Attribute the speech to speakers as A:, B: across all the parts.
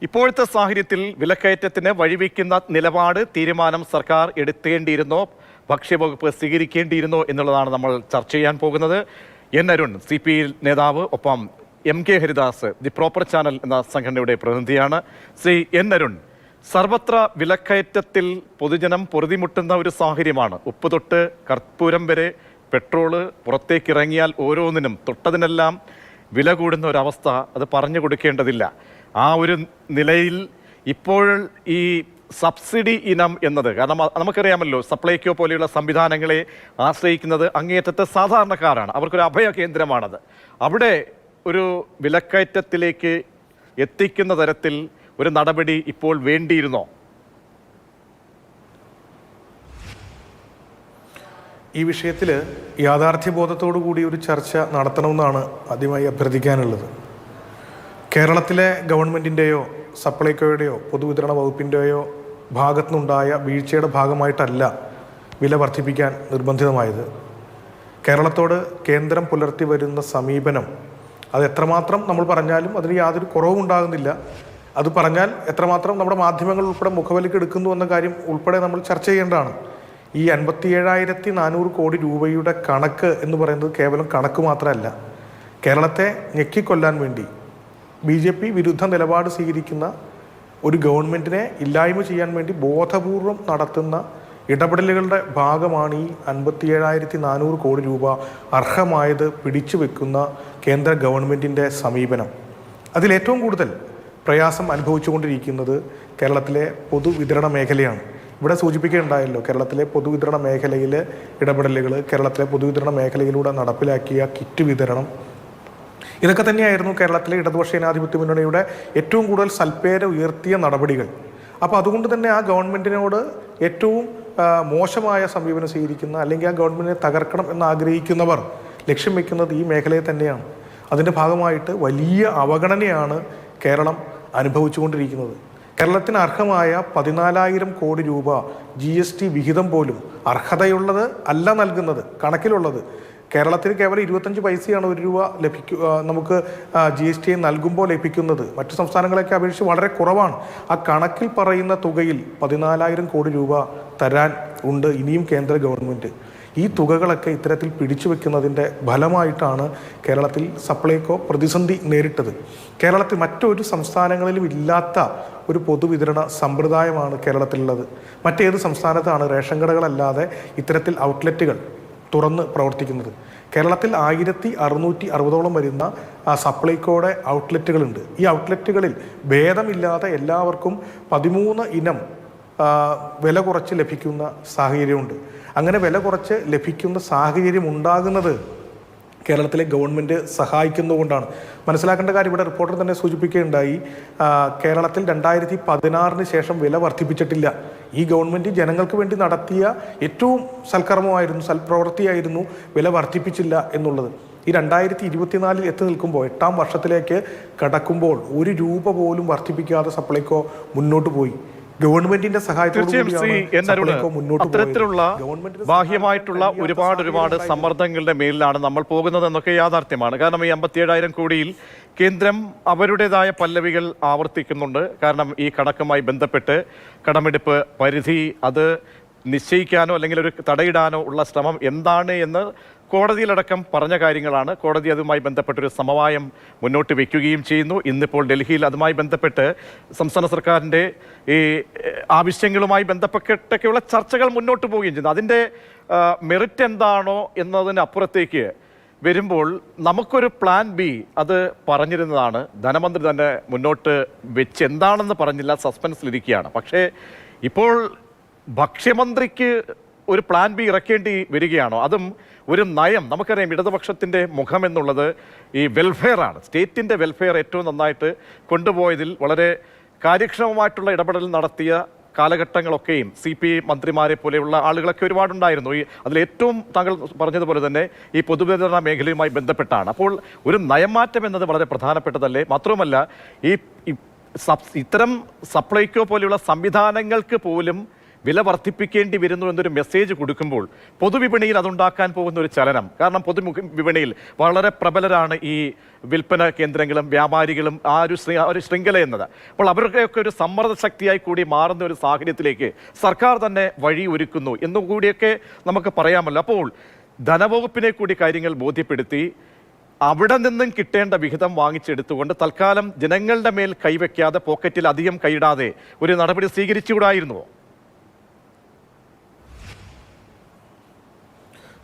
A: ഇപ്പോഴത്തെ സാഹചര്യത്തിൽ വിലക്കയറ്റത്തിന് വഴിവെക്കുന്ന നിലപാട് തീരുമാനം സർക്കാർ എടുത്തേണ്ടിയിരുന്നോ, ഭക്ഷ്യവകുപ്പ് സ്വീകരിക്കേണ്ടിയിരുന്നോ എന്നുള്ളതാണ് നമ്മൾ ചർച്ച ചെയ്യാൻ പോകുന്നത്. എൻ അരുൺ, CPI നേതാവ്, ഒപ്പം MK Haridas, the proper channel എന്ന സംഘടനയുടെ പ്രതിനിധിയാണ്. ശ്രീ എൻ അരുൺ, സർവത്ര വിലക്കയറ്റത്തിൽ പൊതുജനം പൊറുതിമുട്ടുന്ന ഒരു സാഹചര്യമാണ്. ഉപ്പ് തൊട്ട് കർപ്പൂരം വരെ, പെട്രോള് പുറത്തേക്കിറങ്ങിയാൽ ഓരോന്നിനും തൊട്ടതിനെല്ലാം വില കൂടുന്ന ഒരവസ്ഥ അത് പറഞ്ഞു കൊടുക്കേണ്ടതില്ല. ആ ഒരു നിലയിൽ ഇപ്പോൾ ഈ സബ്സിഡി ഇനം എന്നത്, കാരണം നമുക്കറിയാമല്ലോ, സപ്ലൈകോ പോലെയുള്ള സംവിധാനങ്ങളെ ആശ്രയിക്കുന്നത് അങ്ങേയറ്റത്തെ സാധാരണക്കാരാണ്. അവർക്കൊരു അഭയ കേന്ദ്രമാണത്. അവിടെ ഒരു വിലക്കയറ്റത്തിലേക്ക് എത്തിക്കുന്ന തരത്തിൽ ഒരു നടപടി ഇപ്പോൾ വേണ്ടിയിരുന്നോ?
B: ഈ വിഷയത്തിൽ യാഥാർത്ഥ്യബോധത്തോടു കൂടി ഒരു ചർച്ച നടത്തണമെന്നാണ് ആദ്യമായി അഭ്യർത്ഥിക്കാനുള്ളത്. കേരളത്തിലെ ഗവൺമെൻറ്റിൻ്റെയോ സപ്ലൈകോയുടെയോ പൊതുവിതരണ വകുപ്പിൻ്റെയോ ഭാഗത്തുനിന്നുണ്ടായ വീഴ്ചയുടെ ഭാഗമായിട്ടല്ല വില വർദ്ധിപ്പിക്കാൻ നിർബന്ധിതമായത്. കേരളത്തോട് കേന്ദ്രം പുലർത്തി വരുന്ന സമീപനം അത് എത്രമാത്രം നമ്മൾ പറഞ്ഞാലും അതിന് യാതൊരു കുറവും ഉണ്ടാകുന്നില്ല. അത് പറഞ്ഞാൽ എത്രമാത്രം നമ്മുടെ മാധ്യമങ്ങൾ ഉൾപ്പെടെ മുഖവിലയ്ക്ക് എടുക്കുന്നു എന്ന കാര്യം ഉൾപ്പെടെ നമ്മൾ ചർച്ച ചെയ്യേണ്ടതാണ്. ഈ 57,400 കോടി രൂപയുടെ കണക്ക് എന്ന് പറയുന്നത് കേവലം കണക്ക് മാത്രമല്ല. കേരളത്തെ ഞെക്കിക്കൊല്ലാൻ വേണ്ടി BJP വിരുദ്ധ നിലപാട് സ്വീകരിക്കുന്ന ഒരു ഗവൺമെൻറ്റിനെ ഇല്ലായ്മ ചെയ്യാൻ വേണ്ടി ബോധപൂർവം നടത്തുന്ന ഇടപെടലുകളുടെ ഭാഗമാണ് ഈ 57,400 കോടി രൂപ അർഹമായത് പിടിച്ചു വെക്കുന്ന കേന്ദ്ര ഗവൺമെൻറ്റിൻ്റെ സമീപനം. അതിലേറ്റവും കൂടുതൽ പ്രയാസം അനുഭവിച്ചുകൊണ്ടിരിക്കുന്നത് കേരളത്തിലെ പൊതുവിതരണ മേഖലയാണ്. ഇവിടെ സൂചിപ്പിക്കുകയുണ്ടായല്ലോ, കേരളത്തിലെ പൊതുവിതരണ മേഖലയിലെ ഇടപെടലുകൾ, കേരളത്തിലെ പൊതുവിതരണ മേഖലയിലൂടെ നടപ്പിലാക്കിയ കിറ്റ് വിതരണം, ഇതൊക്കെ തന്നെയായിരുന്നു കേരളത്തിലെ ഇടതുപക്ഷ ജനാധിപത്യ മുന്നണിയുടെ ഏറ്റവും കൂടുതൽ സൽപ്പേര് ഉയർത്തിയ നടപടികൾ. അപ്പോൾ അതുകൊണ്ട് തന്നെ ആ ഗവൺമെൻറ്റിനോട് ഏറ്റവും മോശമായ സമീപനം സ്വീകരിക്കുന്ന, അല്ലെങ്കിൽ ആ ഗവൺമെൻറ്റിനെ തകർക്കണം എന്ന് ആഗ്രഹിക്കുന്നവർ ലക്ഷ്യം വയ്ക്കുന്നത് ഈ മേഖലയെ തന്നെയാണ്. അതിൻ്റെ ഭാഗമായിട്ട് വലിയ അവഗണനയാണ് കേരളം അനുഭവിച്ചുകൊണ്ടിരിക്കുന്നത്. കേരളത്തിന് അർഹമായ 14,000 കോടി രൂപ GST വിഹിതം പോലും അർഹതയുള്ളത് അല്ല നൽകുന്നത്, കണക്കിലുള്ളത്. കേരളത്തിന് കേവലം 25 പൈസയാണ് ഒരു രൂപ നമുക്ക് GST നൽകുമ്പോൾ ലഭിക്കുന്നത്. മറ്റു സംസ്ഥാനങ്ങളെയൊക്കെ അപേക്ഷിച്ച് വളരെ കുറവാണ്. ആ കണക്കിൽ പറയുന്ന തുകയിൽ 14,000 കോടി രൂപ തരാൻ ഉണ്ട് ഇനിയും കേന്ദ്ര ഗവൺമെൻറ്. ഈ തുകകളൊക്കെ ഇത്തരത്തിൽ പിടിച്ചു വെക്കുന്നതിൻ്റെ ഫലമായിട്ടാണ് കേരളത്തിൽ സപ്ലൈകോ പ്രതിസന്ധി നേരിട്ടത്. കേരളത്തിൽ മറ്റൊരു സംസ്ഥാനങ്ങളിലും ഇല്ലാത്ത ഒരു പൊതുവിതരണ സമ്പ്രദായമാണ് കേരളത്തിലുള്ളത്. മറ്റേത് സംസ്ഥാനത്താണ് റേഷൻ കടകളല്ലാതെ ഇത്തരത്തിൽ ഔട്ട്ലെറ്റുകൾ തുറന്ന് പ്രവർത്തിക്കുന്നത്? കേരളത്തിൽ 1,660ഓളം വരുന്ന സപ്ലൈകോയുടെ ഔട്ട്ലെറ്റുകളുണ്ട്. ഈ ഔട്ട്ലെറ്റുകളിൽ ഭേദമില്ലാതെ എല്ലാവർക്കും 13 ഇനം വില കുറച്ച് ലഭിക്കുന്ന സാഹചര്യമുണ്ട്. അങ്ങനെ വില കുറച്ച് ലഭിക്കുന്ന സാഹചര്യം ഉണ്ടാകുന്നത് കേരളത്തിലെ ഗവൺമെൻറ് സഹായിക്കുന്നതുകൊണ്ടാണ്. മനസ്സിലാക്കേണ്ട കാര്യം, ഇവിടെ റിപ്പോർട്ടർ തന്നെ സൂചിപ്പിക്കുകയുണ്ടായി, കേരളത്തിൽ 2016 ശേഷം വില വർദ്ധിപ്പിച്ചിട്ടില്ല. ഈ ഗവൺമെൻറ് ജനങ്ങൾക്ക് വേണ്ടി നടത്തിയ ഏറ്റവും സൽക്കർമ്മമായിരുന്നു, സൽപ്രവൃത്തിയായിരുന്നു വില വർദ്ധിപ്പിച്ചില്ല എന്നുള്ളത്. ഈ 2024 എത്തി നിൽക്കുമ്പോൾ, 8ാം വർഷത്തിലേക്ക് കടക്കുമ്പോൾ 1 രൂപ പോലും വർദ്ധിപ്പിക്കാതെ സപ്ലൈകോ മുന്നോട്ട് പോയി. ഗവൺമെന്റിന്റെ
A: അത്തരത്തിലുള്ള ബാഹ്യമായിട്ടുള്ള ഒരുപാട് സമ്മർദ്ദങ്ങളുടെ മേലിലാണ് നമ്മൾ പോകുന്നത് എന്നൊക്കെ യാഥാർത്ഥ്യമാണ്. കാരണം ഈ 57,000 കോടിയിൽ കേന്ദ്രം അവരുടേതായ പല്ലവികൾ ആവർത്തിക്കുന്നുണ്ട്. കാരണം ഈ കണക്കുമായി ബന്ധപ്പെട്ട് കടമെടുപ്പ് പരിധി അത് നിശ്ചയിക്കാനോ അല്ലെങ്കിൽ ഒരു തടയിടാനോ ഉള്ള ശ്രമം എന്താണ് എന്ന് കോടതിയിലടക്കം പറഞ്ഞ കാര്യങ്ങളാണ്. കോടതി അതുമായി ബന്ധപ്പെട്ടൊരു സമവായം മുന്നോട്ട് വയ്ക്കുകയും ചെയ്യുന്നു. ഇന്നിപ്പോൾ ഡൽഹിയിൽ അതുമായി ബന്ധപ്പെട്ട് സംസ്ഥാന സർക്കാരിൻ്റെ ഈ ആവശ്യങ്ങളുമായി ബന്ധപ്പെട്ടൊക്കെയുള്ള ചർച്ചകൾ മുന്നോട്ട് പോവുകയും ചെയ്യുന്നു. അതിൻ്റെ മെറിറ്റ് എന്താണോ എന്നതിനപ്പുറത്തേക്ക് വരുമ്പോൾ നമുക്കൊരു പ്ലാൻ B അത് പറഞ്ഞിരുന്നതാണ്. ധനമന്ത്രി തന്നെ മുന്നോട്ട് വെച്ച് എന്താണെന്ന് പറഞ്ഞില്ല, സസ്പെൻസിലിരിക്കുകയാണ്. പക്ഷേ ഇപ്പോൾ ഭക്ഷ്യമന്ത്രിക്ക് ഒരു പ്ലാൻ B ഇറക്കേണ്ടി വരികയാണോ? അതും ഒരു നയം. നമുക്കറിയാം, ഇടതുപക്ഷത്തിൻ്റെ മുഖം എന്നുള്ളത് ഈ വെൽഫെയറാണ്. സ്റ്റേറ്റിൻ്റെ വെൽഫെയർ ഏറ്റവും നന്നായിട്ട് കൊണ്ടുപോയതിൽ വളരെ കാര്യക്ഷമമായിട്ടുള്ള ഇടപെടൽ നടത്തിയ കാലഘട്ടങ്ങളൊക്കെയും CPI മന്ത്രിമാരെ പോലെയുള്ള ആളുകളൊക്കെ ഒരുപാടുണ്ടായിരുന്നു. അതിലേറ്റവും താങ്കൾ പറഞ്ഞതുപോലെ തന്നെ ഈ പൊതുവിതരണ മേഖലയുമായി ബന്ധപ്പെട്ടാണ്. അപ്പോൾ ഒരു നയമാറ്റം എന്നത് വളരെ പ്രധാനപ്പെട്ടതല്ലേ? മാത്രവുമല്ല, ഇത്തരം സപ്ലൈകോ പോലെയുള്ള സംവിധാനങ്ങൾക്ക് പോലും വില വർദ്ധിപ്പിക്കേണ്ടി വരുന്നു എന്നൊരു മെസ്സേജ് കൊടുക്കുമ്പോൾ പൊതുവിപണിയിൽ അതുണ്ടാക്കാൻ പോകുന്ന ഒരു ചലനം, കാരണം വിപണിയിൽ വളരെ പ്രബലരാണ് ഈ വിൽപ്പന കേന്ദ്രങ്ങളും വ്യാപാരികളും, ആ ഒരു ശൃംഖല എന്നത്. അപ്പോൾ അവരുടെയൊക്കെ ഒരു സമ്മർദ്ദ ശക്തിയായി കൂടി മാറുന്ന ഒരു സാഹചര്യത്തിലേക്ക് സർക്കാർ തന്നെ വഴി ഒരുക്കുന്നു എന്നുകൂടിയൊക്കെ നമുക്ക് പറയാമല്ലോ. അപ്പോൾ ധനവകുപ്പിനെ കൂടി കാര്യങ്ങൾ ബോധ്യപ്പെടുത്തി അവിടെ നിന്നും കിട്ടേണ്ട വിഹിതം വാങ്ങിച്ചെടുത്തുകൊണ്ട് തൽക്കാലം ജനങ്ങളുടെ മേൽ കൈവയ്ക്കാതെ, പോക്കറ്റിൽ അധികം കൈയിടാതെ ഒരു നടപടി സ്വീകരിച്ചുകൂടായിരുന്നുവോ?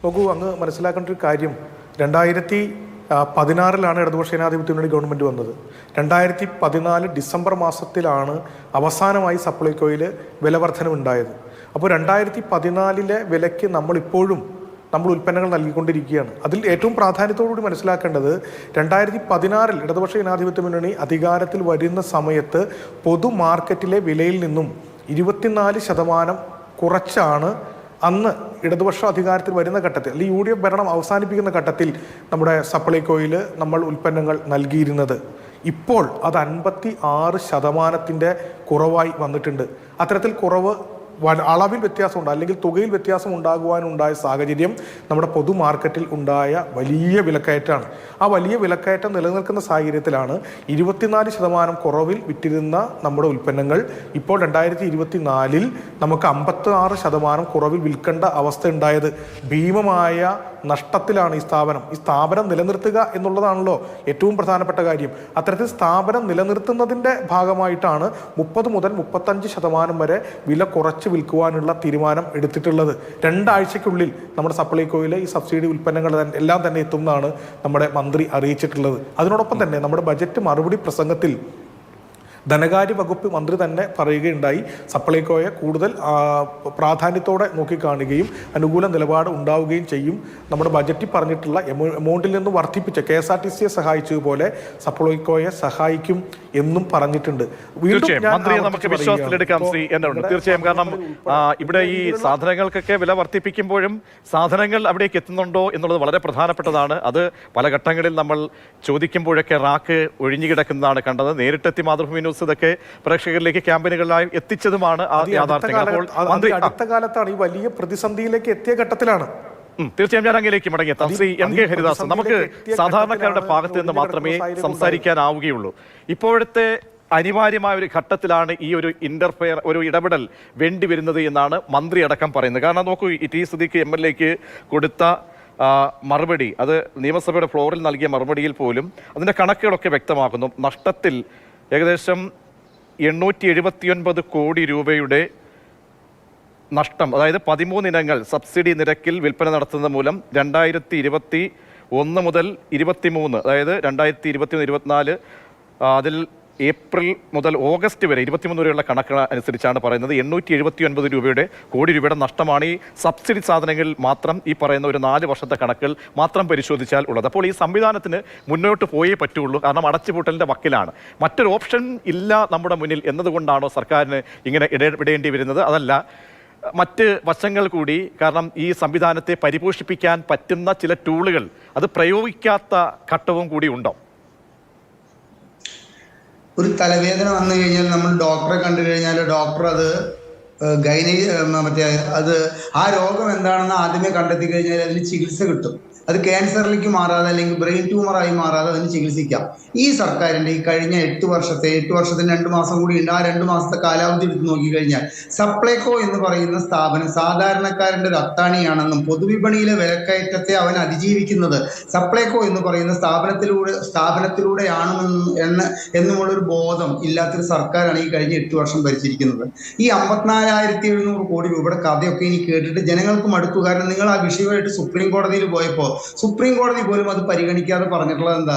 B: നോക്കൂ, അങ്ങ് മനസ്സിലാക്കേണ്ട ഒരു കാര്യം, 2016 ഇടതുപക്ഷ ജനാധിപത്യ മുന്നണി ഗവൺമെൻറ് വന്നത്. 2014 ഡിസംബർ മാസത്തിലാണ് അവസാനമായി സപ്ലൈകോയിൽ വില വർധനവുണ്ടായത്. അപ്പോൾ 2014 വിലയ്ക്ക് നമ്മൾ ഉൽപ്പന്നങ്ങൾ നൽകിക്കൊണ്ടിരിക്കുകയാണ്. അതിൽ ഏറ്റവും പ്രാധാന്യത്തോടുകൂടി മനസ്സിലാക്കേണ്ടത് 2016 ഇടതുപക്ഷ ജനാധിപത്യ മുന്നണി അധികാരത്തിൽ വരുന്ന സമയത്ത് പൊതു മാർക്കറ്റിലെ വിലയിൽ നിന്നും 24% കുറച്ചാണ് അന്ന് ഇടതുപക്ഷ അധികാരത്തിൽ വരുന്ന ഘട്ടത്തിൽ, അല്ലെങ്കിൽ UDF ഭരണം അവസാനിപ്പിക്കുന്ന ഘട്ടത്തിൽ നമ്മുടെ സപ്ലൈകോയിൽ നമ്മൾ ഉൽപ്പന്നങ്ങൾ നൽകിയിരുന്നത്. ഇപ്പോൾ അത് 56% കുറവായി വന്നിട്ടുണ്ട്. അത്തരത്തിൽ കുറവ് അളവിൽ വ്യത്യാസമുണ്ട്, അല്ലെങ്കിൽ തുകയിൽ വ്യത്യാസം ഉണ്ടാകുവാനുണ്ടായ സാഹചര്യം നമ്മുടെ പൊതു മാർക്കറ്റിൽ ഉണ്ടായ വലിയ വിലക്കയറ്റമാണ്. ആ വലിയ വിലക്കയറ്റം നിലനിൽക്കുന്ന സാഹചര്യത്തിലാണ് 24% കുറവിൽ വിറ്റിരുന്ന നമ്മുടെ ഉൽപ്പന്നങ്ങൾ ഇപ്പോൾ 2024 നമുക്ക് 56% കുറവിൽ വിൽക്കേണ്ട അവസ്ഥ ഉണ്ടായത്. ഭീമമായ നഷ്ടത്തിലാണ് ഈ സ്ഥാപനം നിലനിർത്തുക എന്നുള്ളതാണല്ലോ ഏറ്റവും പ്രധാനപ്പെട്ട കാര്യം. അത്തരത്തിൽ സ്ഥാപനം നിലനിർത്തുന്നതിൻ്റെ ഭാഗമായിട്ടാണ് 30 മുതൽ 35% വരെ വില കുറച്ച് വിൽക്കുവാനുള്ള തീരുമാനം എടുത്തിട്ടുള്ളത്. 2 ആഴ്ചയ്ക്കുള്ളിൽ നമ്മുടെ സപ്ലൈകോയിലെ ഈ സബ്സിഡി ഉൽപ്പന്നങ്ങൾ എല്ലാം തന്നെ എത്തുമെന്നാണ് നമ്മുടെ മന്ത്രി അറിയിച്ചിട്ടുള്ളത്. അതിനോടൊപ്പം തന്നെ നമ്മുടെ ബജറ്റ് മറുപടി പ്രസംഗത്തിൽ ധനകാര്യ വകുപ്പ് മന്ത്രി തന്നെ പറയുകയുണ്ടായി, സപ്ലൈകോയെ കൂടുതൽ പ്രാധാന്യത്തോടെ നോക്കിക്കാണുകയും അനുകൂല നിലപാട് ഉണ്ടാവുകയും ചെയ്യും. നമ്മുടെ ബജറ്റിൽ പറഞ്ഞിട്ടുള്ള എമൗണ്ടിൽ നിന്ന് വർദ്ധിപ്പിച്ച KSRTCയെ സഹായിച്ചതുപോലെ സപ്ലൈകോയെ സഹായിക്കും എന്നും പറഞ്ഞിട്ടുണ്ട്.
A: തീർച്ചയായും, കാരണം ഇവിടെ ഈ സാധനങ്ങൾക്കൊക്കെ വില വർദ്ധിപ്പിക്കുമ്പോഴും സാധനങ്ങൾ അവിടേക്ക് എത്തുന്നുണ്ടോ എന്നുള്ളത് വളരെ പ്രധാനപ്പെട്ടതാണ്. അത് പല ഘട്ടങ്ങളിൽ നമ്മൾ ചോദിക്കുമ്പോഴൊക്കെ റാക്ക് ഒഴിഞ്ഞുകിടക്കുന്നതാണ് കണ്ടത്. നേരിട്ടെത്തി മാതൃഭൂമി ന്യൂസ് ഇതൊക്കെ പ്രേക്ഷകരിലേക്ക് ക്യാമ്പയിനുകളായി എത്തിച്ചതുമാണ് ആ യാഥാർത്ഥ്യം.
B: അടുത്ത കാലത്താണ് ഈ വലിയ പ്രതിസന്ധിയിലേക്ക് എത്തിയ ഘട്ടത്തിലാണ്.
A: തീർച്ചയായും ഞാൻ അങ്ങിലേക്ക് മടങ്ങിയെത്താം. ശ്രീ MK ഹരിദാസ്, നമുക്ക് സാധാരണക്കാരുടെ ഭാഗത്ത് നിന്ന് മാത്രമേ സംസാരിക്കാനാവുകയുള്ളൂ. ഇപ്പോഴത്തെ അനിവാര്യമായ ഒരു ഘട്ടത്തിലാണ് ഈ ഒരു ഇടപെടൽ വേണ്ടിവരുന്നത് എന്നാണ് മന്ത്രി അടക്കം പറയുന്നത്. കാരണം നോക്കൂ, ടി സിദ്ദീഖ് MLAക്ക് കൊടുത്ത മറുപടി, അത് നിയമസഭയുടെ ഫ്ലോറിൽ നൽകിയ മറുപടിയിൽ പോലും അതിൻ്റെ കണക്കുകളൊക്കെ വ്യക്തമാക്കുന്നു. നഷ്ടത്തിൽ ഏകദേശം 879 കോടി രൂപയുടെ നഷ്ടം, അതായത് 13 ഇനങ്ങൾ സബ്സിഡി നിരക്കിൽ വിൽപ്പന നടത്തുന്നത് മൂലം 2021 മുതൽ 23, അതായത് 2023-24 അതിൽ ഏപ്രിൽ മുതൽ ഓഗസ്റ്റ് വരെ 23 വരെയുള്ള കണക്കുകൾ അനുസരിച്ചാണ് പറയുന്നത് 879 കോടി രൂപയുടെ നഷ്ടമാണ് ഈ സബ്സിഡി സാധനങ്ങളിൽ മാത്രം ഈ പറയുന്ന ഒരു 4 വർഷത്തെ കണക്കുകൾ മാത്രം പരിശോധിച്ചാൽ ഉള്ളത്. അപ്പോൾ ഈ സംവിധാനത്തിന് മുന്നോട്ട് പോയേ പറ്റുള്ളൂ, കാരണം അടച്ചുപൂട്ടലിൻ്റെ വക്കിലാണ്. മറ്റൊരു ഓപ്ഷൻ ഇല്ല നമ്മുടെ മുന്നിൽ എന്നതുകൊണ്ടാണോ സർക്കാരിന് ഇങ്ങനെ ഇടപെടേണ്ടി വരുന്നത്? അതല്ല, മറ്റ് വശങ്ങൾ കൂടി, കാരണം ഈ സംവിധാനത്തെ പരിപോഷിപ്പിക്കാൻ പറ്റുന്ന ചില ടൂളുകൾ അത് പ്രയോഗിക്കാത്ത ഘട്ടവും കൂടി ഉണ്ടോ?
C: ഒരു തലവേദന വന്നു കഴിഞ്ഞാൽ നമ്മൾ ഡോക്ടറെ കണ്ടു കഴിഞ്ഞാൽ ഡോക്ടർ അത് ആ രോഗം എന്താണെന്ന് ആദ്യമേ കണ്ടെത്തി കഴിഞ്ഞാൽ അതിന് ചികിത്സ കിട്ടും. അത് ക്യാൻസറിലേക്ക് മാറാതെ അല്ലെങ്കിൽ ബ്രെയിൻ ട്യൂമറായി മാറാതെ അതിന് ചികിത്സിക്കാം. ഈ സർക്കാരിൻ്റെ ഈ കഴിഞ്ഞ 8 വർഷത്തിന് 2 മാസം കൂടി ഉണ്ട്. ആ 2 മാസത്തെ കാലാവധി എടുത്ത് നോക്കിക്കഴിഞ്ഞാൽ സപ്ലൈകോ എന്ന് പറയുന്ന സ്ഥാപനം സാധാരണക്കാരൻ്റെ ഒരു അത്താണിയാണെന്നും പൊതുവിപണിയിലെ വിലക്കയറ്റത്തെ അവൻ അതിജീവിക്കുന്നത് സപ്ലൈകോ എന്ന് പറയുന്ന എന്നുമുള്ളൊരു ബോധം ഇല്ലാത്തൊരു സർക്കാരാണ് ഈ കഴിഞ്ഞ 8 വർഷം ഭരിച്ചിരിക്കുന്നത്. ഈ 54,700 കോടി രൂപയുടെ കഥയൊക്കെ ഇനി കേട്ടിട്ട് ജനങ്ങൾക്ക് മടുക്കും. കാരണം നിങ്ങൾ ആ വിഷയമായിട്ട് സുപ്രീം കോടതിയിൽ പോയപ്പോൾ സുപ്രീം കോടതി പോലും അത് പരിഗണിക്കാതെ പറഞ്ഞിട്ടുള്ളത് എന്താ,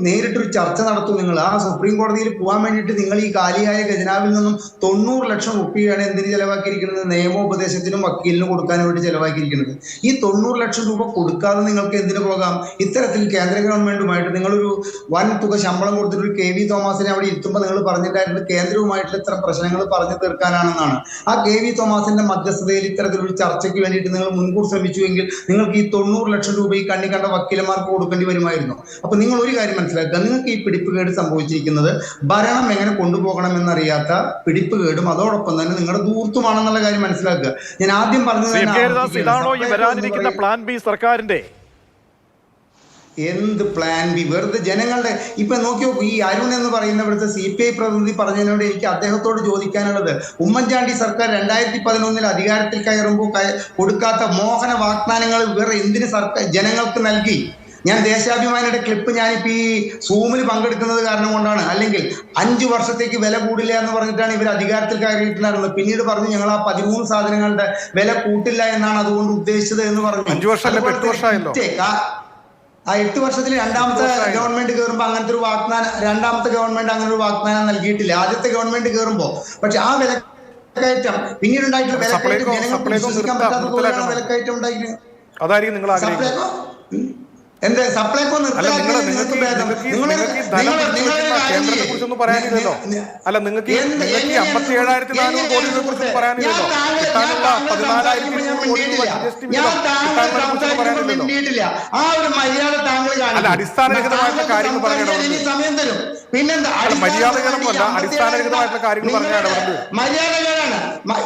C: നേരിട്ടൊരു ചർച്ച നടത്തും. നിങ്ങൾ ആ സുപ്രീം കോടതിയിൽ പോകാൻ വേണ്ടിയിട്ട് നിങ്ങൾ ഈ കാലിയായ ഖജനാവിൽ നിന്നും 90 ലക്ഷം രൂപയാണ് എന്തിന് ചെലവാക്കിയിരിക്കുന്നത്? നിയമോപദേശത്തിനും വക്കീലിനും കൊടുക്കാൻ വേണ്ടി ചെലവാക്കിയിരിക്കുന്നത്. ഈ 90 ലക്ഷം രൂപ കൊടുക്കാതെ നിങ്ങൾക്ക് എന്തിനു പോകാം? ഇത്തരത്തിൽ കേന്ദ്ര ഗവൺമെന്റുമായിട്ട് നിങ്ങളൊരു വൻ തുക ശമ്പളം കൊടുത്തിട്ട് ഒരു KV തോമസിനെ അവിടെ ഇരുത്തുമ്പോൾ നിങ്ങൾ പറഞ്ഞിട്ടായിരുന്നു കേന്ദ്രവുമായിട്ടുള്ള ഇത്തരം പ്രശ്നങ്ങൾ പറഞ്ഞു തീർക്കാനാണെന്നാണ്. ആ KV തോമസിന്റെ മധ്യസ്ഥതയിൽ ഇത്തരത്തിലൊരു ചർച്ചയ്ക്ക് വേണ്ടിയിട്ട് നിങ്ങൾ മുൻകൂർ ശ്രമിച്ചുവെങ്കിൽ നിങ്ങൾക്ക് ഈ 90 ലക്ഷം രൂപ രൂപ ഈ കണ്ണി കണ്ട വക്കീലന്മാർക്ക് കൊടുക്കേണ്ടി വരുമായിരുന്നു. അപ്പൊ നിങ്ങൾ ഒരു കാര്യം മനസ്സിലാക്കുക, നിങ്ങൾക്ക് ഈ പിടിപ്പുകേട് സംഭവിച്ചിരിക്കുന്നത് ഭരണം എങ്ങനെ കൊണ്ടുപോകണമെന്നറിയാത്ത പിടിപ്പുകേടും അതോടൊപ്പം തന്നെ നിങ്ങളുടെ ദൂർത്തുമാണെന്നുള്ള കാര്യം മനസ്സിലാക്കുക. ഞാൻ ആദ്യം
A: പറഞ്ഞത് പ്ലാൻ ബി സർക്കാരിന്റെ
C: എന്ത് പ്ലാൻ ബി? വെറുതെ ജനങ്ങളുടെ ഇപ്പൊ നോക്കിയോ, ഈ അരുൺ എന്ന് പറയുന്ന ഇവിടുത്തെ CPI പ്രതിനിധി പറഞ്ഞതിനോട് എനിക്ക് അദ്ദേഹത്തോട് ചോദിക്കാനുള്ളത്, ഉമ്മൻചാണ്ടി സർക്കാർ 2011 അധികാരത്തിൽ കയറുമ്പോൾ കൊടുക്കാത്ത മോഹന വാഗ്ദാനങ്ങൾ വേറെ എന്തിന് സർക്കാർ ജനങ്ങൾക്ക് നൽകി? ഞാൻ ദേശാഭിമാനിയുടെ ക്ലിപ്പ് ഞാനിപ്പോ ഈ സൂമിൽ പങ്കെടുക്കുന്നത് കാരണം കൊണ്ടാണ്. അല്ലെങ്കിൽ 5 വർഷത്തേക്ക് വില കൂടില്ല എന്ന് പറഞ്ഞിട്ടാണ് ഇവർ അധികാരത്തിൽ കയറിയിട്ടുണ്ടായിരുന്നത്. പിന്നീട് പറഞ്ഞു ഞങ്ങൾ ആ 13 സാധനങ്ങളുടെ വില കൂട്ടില്ല എന്നാണ് അതുകൊണ്ട് ഉദ്ദേശിച്ചത് എന്ന് പറഞ്ഞു.
B: 5 വർഷമല്ലോ.
C: ആ 8 വർഷത്തിൽ രണ്ടാമത്തെ ഗവൺമെന്റ് കയറുമ്പോൾ അങ്ങനത്തെ ഒരു വാഗ്ദാനം, രണ്ടാമത്തെ ഗവൺമെന്റ് അങ്ങനെ ഒരു വാഗ്ദാനം നൽകിയിട്ടില്ല ആദ്യത്തെ ഗവൺമെന്റ് കയറുമ്പോൾ. പക്ഷെ ആ വിലക്കയറ്റം പിന്നീട് ഉണ്ടായിട്ടുള്ള വിലക്കയറ്റം ജനങ്ങൾക്ക് വിശ്വസിക്കാൻ പറ്റാത്തതുകൊണ്ടാണ് വിലക്കയറ്റം ഉണ്ടായിരിക്കുന്നത്.
B: അതായിരിക്കും നിങ്ങൾ ആഗ്രഹിക്കുന്നത്.
C: എന്ത് സപ്ലൈകോ
B: കേന്ദ്രത്തെ കുറിച്ചൊന്നും പറയാനില്ലല്ലോ. അല്ല, നിങ്ങൾക്ക് 57,400 കോടിയെ കുറിച്ച് പറയാനില്ലല്ലോ.
C: ആ ഒരു മര്യാദ താങ്കൾ
B: അല്ല, അടിസ്ഥാനരഹിതമായിട്ടുള്ള കാര്യങ്ങൾ പറഞ്ഞിടപെടുന്നത്
C: സമയം തരും. പിന്നെന്താ
B: മര്യാദകളൊന്നുമല്ല, അടിസ്ഥാനരഹിതമായിട്ടുള്ള കാര്യങ്ങൾ പറഞ്ഞിടപെടുന്നത്
C: മര്യാദകളാണ്.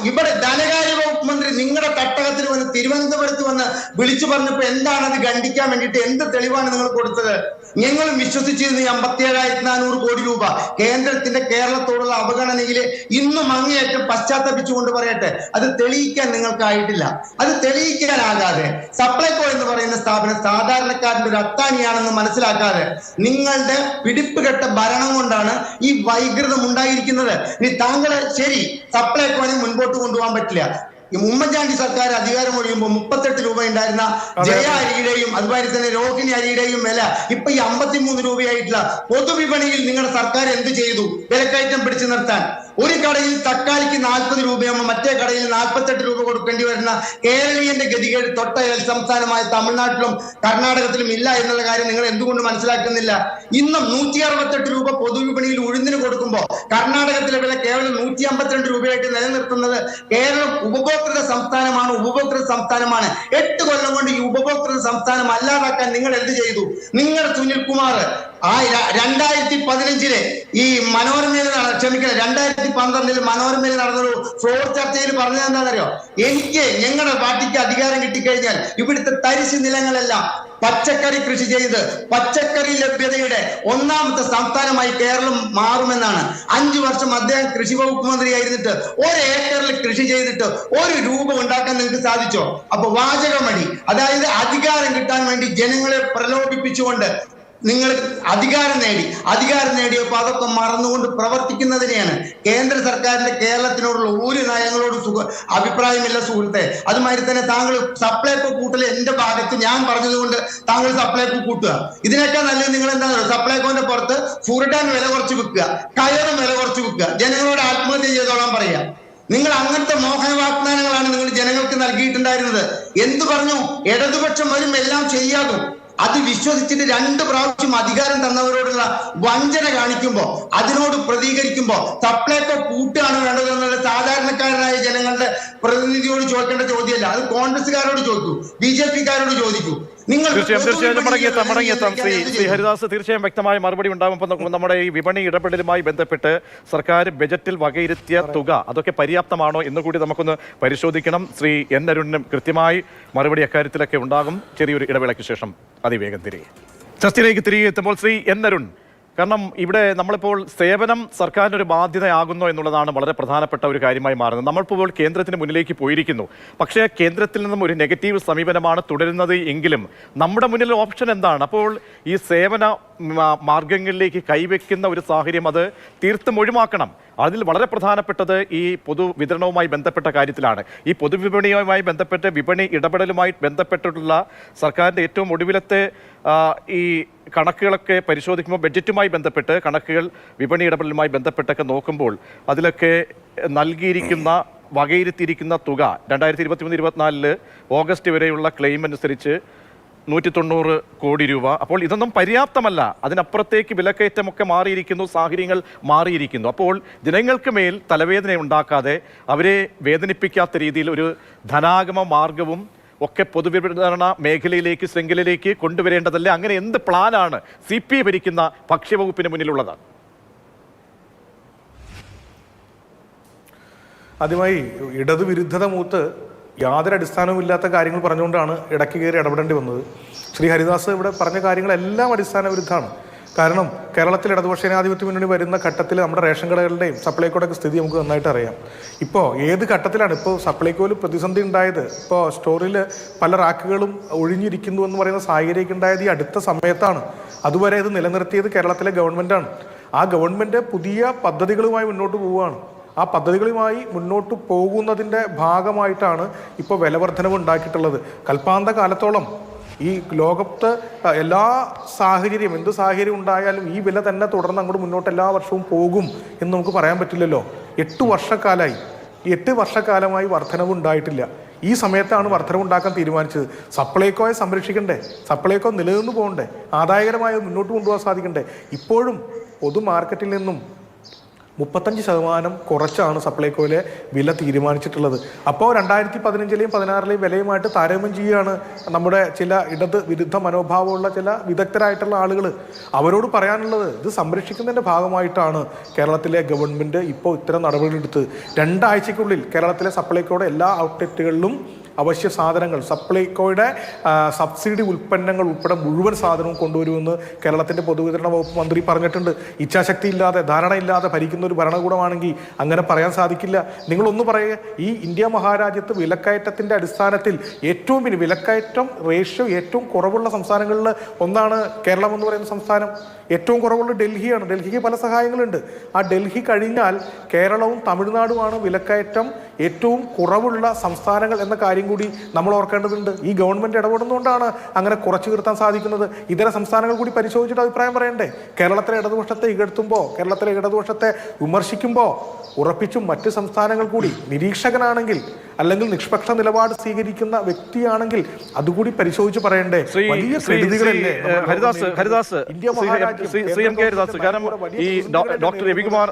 C: ഇവിടെ ധനകാര്യ വകുപ്പ് മന്ത്രി നിങ്ങളുടെ തട്ടകത്തിൽ വന്ന് തിരുവനന്തപുരത്ത് വന്ന് വിളിച്ചു പറഞ്ഞപ്പോ എന്താണ് അത് ഖണ്ഡിക്കാൻ വേണ്ടിയിട്ട് എന്ത് തെളിവാണ് നിങ്ങൾ കൊടുത്തത്? ഞങ്ങളും വിശ്വസിച്ചിരുന്നു 57,400 കോടി രൂപ കേന്ദ്രത്തിന്റെ കേരളത്തോടുള്ള അവഗണനയില് ഇന്നും അങ്ങേയറ്റം പശ്ചാത്തപിച്ചുകൊണ്ട് പറയട്ടെ, അത് തെളിയിക്കാൻ നിങ്ങൾക്കായിട്ടില്ല. അത് തെളിയിക്കാനാകാതെ സപ്ലൈകോ എന്ന് പറയുന്ന സ്ഥാപനം സാധാരണക്കാരന്റെ ഒരു അത്താണിയാണെന്ന് മനസ്സിലാക്കാതെ നിങ്ങളുടെ പിടിപ്പുകെട്ട ഭരണം കൊണ്ടാണ് ഈ വൈകൃതം ഉണ്ടായിരിക്കുന്നത്. ഇനി താങ്കളെ ശരി സപ്ലൈകോനെ മുൻപോട്ട് കൊണ്ടുപോകാൻ പറ്റില്ല. ഉമ്മൻചാണ്ടി സർക്കാർ അധികാരം ഒഴിയുമ്പോൾ 38 രൂപ ഉണ്ടായിരുന്ന ജയ അരിയുടെയും അതുപോലെ തന്നെ രോഹിണി അരിയുടെയും വില ഇപ്പൊ ഈ 53 രൂപയായിട്ടുള്ള പൊതുവിപണിയിൽ നിങ്ങളുടെ സർക്കാർ എന്ത് ചെയ്തു? വിലക്കയറ്റം പിടിച്ചു നിർത്താൻ. ഒരു കടയിൽ തക്കാളിക്ക് 40 രൂപയാകുമ്പോൾ മറ്റേ കടയിൽ 48 രൂപ കൊടുക്കേണ്ടി വരുന്ന കേരളീയന്റെ ഗതികേട് തൊട്ട സംസ്ഥാനമായ തമിഴ്നാട്ടിലും കർണാടകത്തിലും ഇല്ല എന്നുള്ള കാര്യം നിങ്ങൾ എന്തുകൊണ്ട് മനസ്സിലാക്കുന്നില്ല? ഇന്നും 168 രൂപ പൊതുവിപണിയിൽ ഉഴുന്നിന് കൊടുക്കുമ്പോൾ കർണാടകത്തിലെ വില കേവലം 152 രൂപയായിട്ട് നിലനിർത്തുന്നത് കേരളം ഉപഭോക്തൃ സംസ്ഥാനമാണ്. 8 കൊല്ലം കൊണ്ട് ഈ ഉപഭോക്തൃ സംസ്ഥാനം അല്ലാതാക്കാൻ നിങ്ങൾ എന്ത് ചെയ്തു? നിങ്ങൾ സുനിൽകുമാർ 2015 ഈ മനോരമയിൽ 2012 മനോരമയിൽ നടന്നൊരു ഫ്ലോർ ചർച്ചയിൽ പറഞ്ഞത് എന്താണെന്നറിയോ? ഞങ്ങളുടെ പാർട്ടിക്ക് അധികാരം കിട്ടിക്കഴിഞ്ഞാൽ ഇവിടുത്തെ തരിശ് നിലങ്ങളെല്ലാം പച്ചക്കറി കൃഷി ചെയ്ത് പച്ചക്കറി ലഭ്യതയുടെ 1ാമത്തെ സംസ്ഥാനമായി കേരളം മാറുമെന്നാണ്. 5 വർഷം അദ്ദേഹം കൃഷി വകുപ്പ് മന്ത്രിയായിരുന്നിട്ട് 1 ഏക്കറിൽ കൃഷി ചെയ്തിട്ട് 1 രൂപ ഉണ്ടാക്കാൻ നിങ്ങൾക്ക് സാധിച്ചോ? അപ്പൊ വാചകമടി, അതായത് അധികാരം കിട്ടാൻ വേണ്ടി ജനങ്ങളെ പ്രലോഭിപ്പിച്ചുകൊണ്ട് നിങ്ങൾ അധികാരം നേടിയപ്പോൾ അതൊക്കെ മറന്നുകൊണ്ട് പ്രവർത്തിക്കുന്നതിനെയാണ് കേന്ദ്ര സർക്കാരിന്റെ കേരളത്തിനോടുള്ള ഒരു നയങ്ങളോട് അഭിപ്രായമില്ല സുഹൃത്തെ. അതുമാതിരി തന്നെ താങ്കൾ സപ്ലൈകോ കൂട്ടൽ എന്റെ ഭാഗത്ത് ഞാൻ പറഞ്ഞതുകൊണ്ട് താങ്കൾ സപ്ലൈകോ കൂട്ടുക. ഇതിനേക്കാൾ നല്ലത് നിങ്ങൾ എന്താ സപ്ലൈകോന്റെ പുറത്ത് ഫുർഡാൻ വില കുറച്ച് വിൽക്കുക, കയറും വില കുറച്ച് വിൽക്കുക, ജനങ്ങളോട് ആത്മഹത്യ ചെയ്തോളാൻ പറയാ. നിങ്ങൾ അങ്ങനത്തെ മോഹന വാഗ്ദാനങ്ങളാണ് നിങ്ങൾ ജനങ്ങൾക്ക് നൽകിയിട്ടുണ്ടായിരുന്നത്. എന്തു പറഞ്ഞു? ഇടതുപക്ഷം വരും എല്ലാം ചെയ്യാകും. അത് വിശ്വസിച്ചിട്ട് 2 പ്രാവശ്യം അധികാരം തന്നവരോടുള്ള വഞ്ചന കാണിക്കുമ്പോൾ അതിനോട് പ്രതികരിക്കുമ്പോൾ സപ്ലൈകോ കൂട്ടുകയാണ് വേണ്ടതെന്നുള്ള സാധാരണക്കാരനായ ജനങ്ങളുടെ പ്രതിനിധിയോട് ചോദിക്കേണ്ട ചോദ്യമല്ല. അത് കോൺഗ്രസ്സുകാരോട് ചോദിക്കൂ, BJP-കാരോട് ചോദിക്കൂ.
A: ശ്രീ ഹരിദാസ്, തീർച്ചയായും വ്യക്തമായ മറുപടി ഉണ്ടാകുമ്പോൾ നമ്മുടെ ഈ വിപണി ഇടപെടലുമായി ബന്ധപ്പെട്ട് സർക്കാർ ബജറ്റിൽ വകയിരുത്തിയ തുക അതൊക്കെ പര്യാപ്തമാണോ എന്ന് കൂടി നമുക്കൊന്ന് പരിശോധിക്കണം. ശ്രീ N. അരുണിനും കൃത്യമായി മറുപടി അക്കാര്യത്തിലൊക്കെ ഉണ്ടാകും. ചെറിയൊരു ഇടവേളയ്ക്ക് ശേഷം അതിവേഗം ചർച്ചയിലേക്ക് തിരികെ എത്തുമ്പോൾ ശ്രീ N. അരുൺ, കാരണം ഇവിടെ നമ്മളിപ്പോൾ സേവനം സർക്കാരിനൊരു ബാധ്യതയാകുന്നു എന്നുള്ളതാണ് വളരെ പ്രധാനപ്പെട്ട ഒരു കാര്യമായി മാറുന്നത്. നമ്മളിപ്പോൾ കേന്ദ്രത്തിന് മുന്നിലേക്ക് പോയിരിക്കുന്നു. പക്ഷേ കേന്ദ്രത്തിൽ നിന്നും ഒരു നെഗറ്റീവ് സമീപനമാണ് തുടരുന്നത് എങ്കിലും നമ്മുടെ മുന്നിൽ ഓപ്ഷൻ എന്താണ്? അപ്പോൾ ഈ സേവന മാർഗങ്ങളിലേക്ക് കൈവയ്ക്കുന്ന ഒരു സാഹചര്യം അത് തീർത്തും ഒഴിവാക്കണം. അതിൽ വളരെ പ്രധാനപ്പെട്ടത് ഈ പൊതുവിതരണവുമായി ബന്ധപ്പെട്ട കാര്യത്തിലാണ്. ഈ പൊതുവിപണിയുമായി ബന്ധപ്പെട്ട് വിപണി ഇടപെടലുമായി ബന്ധപ്പെട്ടിട്ടുള്ള സർക്കാരിൻ്റെ ഏറ്റവും ഒടുവിലത്തെ ഈ കണക്കുകളൊക്കെ പരിശോധിക്കുമ്പോൾ ബഡ്ജറ്റുമായി ബന്ധപ്പെട്ട് കണക്കുകൾ വിപണി ഇടപെടലുമായി ബന്ധപ്പെട്ടൊക്കെ നോക്കുമ്പോൾ അതിലൊക്കെ നൽകിയിരിക്കുന്ന വകയിരുത്തിയിരിക്കുന്ന തുക 2023-24 ഓഗസ്റ്റ് വരെയുള്ള ക്ലെയിം അനുസരിച്ച് 190 കോടി രൂപ. അപ്പോൾ ഇതൊന്നും പര്യാപ്തമല്ല. അതിനപ്പുറത്തേക്ക് വിലക്കയറ്റമൊക്കെ മാറിയിരിക്കുന്നു, സാഹചര്യങ്ങൾ മാറിയിരിക്കുന്നു. അപ്പോൾ ജനങ്ങൾക്ക് മേൽ തലവേദന ഉണ്ടാക്കാതെ അവരെ വേദനിപ്പിക്കാത്ത രീതിയിൽ ഒരു ധനാഗമ മാർഗവും ഒക്കെ പൊതുവിതരണ മേഖലയിലേക്ക് ശൃംഖലയിലേക്ക് കൊണ്ടുവരേണ്ടതല്ലേ? അങ്ങനെ എന്ത് പ്ലാനാണ് CPI ഭരിക്കുന്ന ഭക്ഷ്യവകുപ്പിന് മുന്നിലുള്ളത്?
B: ആദ്യമായി ഇടതുവിരുദ്ധത മൂത്ത് യാതൊരു അടിസ്ഥാനവുമില്ലാത്ത കാര്യങ്ങൾ പറഞ്ഞുകൊണ്ടാണ് ഇടയ്ക്ക് കയറി ഇടപെടേണ്ടി വന്നത്. ശ്രീ ഹരിദാസ് ഇവിടെ പറഞ്ഞ കാര്യങ്ങളെല്ലാം അടിസ്ഥാന വിരുദ്ധമാണ്. കാരണം കേരളത്തിൽ ഇടതുപക്ഷ ജനാധിപത്യ മുന്നണി വരുന്ന ഘട്ടത്തിൽ നമ്മുടെ റേഷൻ കടകളുടെയും സപ്ലൈകോയുടെയൊക്കെ സ്ഥിതി നമുക്ക് നന്നായിട്ട് അറിയാം. ഇപ്പോൾ ഏത് ഘട്ടത്തിലാണ് ഇപ്പോൾ സപ്ലൈകോയിൽ പ്രതിസന്ധി ഉണ്ടായത്? ഇപ്പോൾ സ്റ്റോറിൽ പല റാക്കുകളും ഒഴിഞ്ഞിരിക്കുന്നു എന്ന് പറയുന്ന സാഹചര്യം ഉണ്ടായത് ഈ അടുത്ത സമയത്താണ്. അതുവരെ ഇത് നിലനിർത്തിയത് കേരളത്തിലെ ഗവൺമെൻറ്റാണ്. ആ ഗവൺമെൻറ് പുതിയ പദ്ധതികളുമായി മുന്നോട്ട് പോവുകയാണ്. ആ പദ്ധതികളുമായി മുന്നോട്ട് പോകുന്നതിൻ്റെ ഭാഗമായിട്ടാണ് ഇപ്പോൾ വിലവർദ്ധനവ് ഉണ്ടാക്കിയിട്ടുള്ളത്. കൽപ്പാന്ത കാലത്തോളം ഈ ലോകത്ത് എല്ലാ സാഹചര്യം എന്ത് സാഹചര്യം ഉണ്ടായാലും ഈ വില തന്നെ തുടർന്ന് അങ്ങോട്ട് മുന്നോട്ട് എല്ലാ വർഷവും പോകും എന്ന് നമുക്ക് പറയാൻ പറ്റില്ലല്ലോ. 8 വർഷക്കാലമായി, ഈ 8 വർഷക്കാലമായി വർധനവ് ഉണ്ടായിട്ടില്ല. ഈ സമയത്താണ് വർധനവ് ഉണ്ടാക്കാൻ തീരുമാനിച്ചത്. സപ്ലൈകോയെ സംരക്ഷിക്കണ്ടേ? സപ്ലൈകോ നിലനിന്ന് പോകണ്ടേ? ആദായകരമായി മുന്നോട്ട് കൊണ്ടുപോകാൻ സാധിക്കണ്ടേ? ഇപ്പോഴും പൊതു മാർക്കറ്റിൽ നിന്നും 35% കുറച്ചാണ് സപ്ലൈകോയിലെ വില തീരുമാനിച്ചിട്ടുള്ളത്. അപ്പോൾ 2015-ലെയും 2016-ലെയും വിലയുമായിട്ട് താരതമ്യം ചെയ്യുകയാണ് നമ്മുടെ ചില ഇടത് വിരുദ്ധ മനോഭാവമുള്ള ചില വിദഗ്ധരായിട്ടുള്ള ആളുകൾ. അവരോട് പറയാനുള്ളത്, ഇത് സംരക്ഷിക്കുന്നതിൻ്റെ ഭാഗമായിട്ടാണ് കേരളത്തിലെ ഗവൺമെൻറ് ഇപ്പോൾ ഇത്തരം നടപടികളെടുത്ത് 2 ആഴ്ചയ്ക്കുള്ളിൽ കേരളത്തിലെ സപ്ലൈകോയുടെ എല്ലാ ഔട്ട്ലെറ്റുകളിലും അവശ്യ സാധനങ്ങൾ, സപ്ലൈകോയുടെ സബ്സിഡി ഉൽപ്പന്നങ്ങൾ ഉൾപ്പെടെ മുഴുവൻ സാധനവും കൊണ്ടുവരുമെന്ന് കേരളത്തിൻ്റെ പൊതുവിതരണ വകുപ്പ് മന്ത്രി പറഞ്ഞിട്ടുണ്ട്. ഇച്ഛാശക്തി ഇല്ലാതെ, ധാരണയില്ലാതെ ഭരിക്കുന്ന ഒരു ഭരണകൂടമാണെങ്കിൽ അങ്ങനെ പറയാൻ സാധിക്കില്ല. നിങ്ങളൊന്ന് പറയുക, ഈ ഇന്ത്യ മഹാരാജ്യത്ത് വിലക്കയറ്റത്തിൻ്റെ അടിസ്ഥാനത്തിൽ ഏറ്റവും വിലക്കയറ്റം റേഷ്യോ ഏറ്റവും കുറവുള്ള സംസ്ഥാനങ്ങളിൽ ഒന്നാണ് കേരളം എന്ന് പറയുന്ന സംസ്ഥാനം. ഏറ്റവും കുറവുള്ള ഡൽഹിയാണ്. ഡൽഹിക്ക് പല സഹായങ്ങളുണ്ട്. ആ ഡൽഹി കഴിഞ്ഞാൽ കേരളവും തമിഴ്നാടുമാണ് വിലക്കയറ്റം ഏറ്റവും കുറവുള്ള സംസ്ഥാനങ്ങൾ എന്ന കാര്യം കൂടി നമ്മൾ ഓർക്കേണ്ടതുണ്ട്. ഈ ഗവൺമെൻറ് ഇടപെടുന്നതുകൊണ്ടാണ് അങ്ങനെ കുറച്ചു നിർത്താൻ സാധിക്കുന്നത്. ഇതര സംസ്ഥാനങ്ങൾ കൂടി പരിശോധിച്ചിട്ട് അഭിപ്രായം പറയണ്ടേ? കേരളത്തിലെ ഇടതുപക്ഷത്തെ ഇകഴ്ത്തുമ്പോൾ, കേരളത്തിലെ ഇടതുപക്ഷത്തെ വിമർശിക്കുമ്പോൾ ഉറപ്പിച്ചും മറ്റ് സംസ്ഥാനങ്ങൾ കൂടി നിരീക്ഷകനാണെങ്കിൽ അല്ലെങ്കിൽ നിഷ്പക്ഷ നിലപാട് സ്വീകരിക്കുന്ന വ്യക്തിയാണെങ്കിൽ അതുകൂടി പരിശോധിച്ച് പറയണ്ടേ? വലിയ കെടുതികളല്ലേ
A: കാരണം ഈ ഡോക്ടർ രവികുമാർ